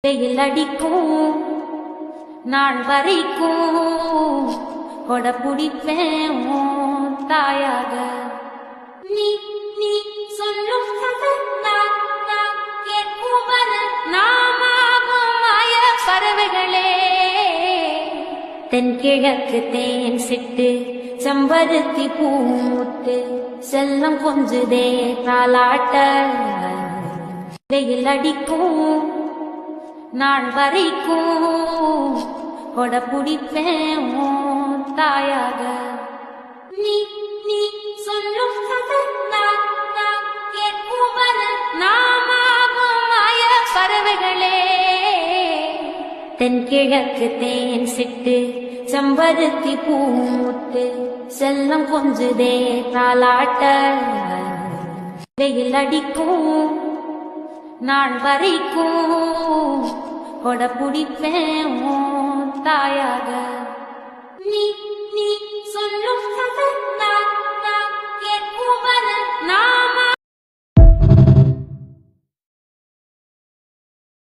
வெயில் அடிக்கும் நாள் வரைக்கும் கொட பிடிப்பேன் உன் தாயாக. நீ நீ சொல்லும் நான் கேட்கும் நாமாகும் மாய பறவைகளே. தென்கிழக்கு தேன் சிட்டு செம்பருத்தி பூமுட்டு செல்லம் கொஞ்சுதே தாலாட்ட. வெயில் அடிக்கும் நாள் வரைக்கும் கொட பிடிப்பேன் உன் தாயாக. நீ நீ சொல்லும் நான் கேட்கும் நாமாகும் மாய பறவைகளே. தென்கிழக்கு தேன் சிட்டு செம்பருத்தி பூமுட்டு செல்லம் கொஞ்சுதே தாலாட்ட. வெயில் அடிக்கும் நாள் வரைக்கும் கொட பிடிப்பேன் உன் தாயாக.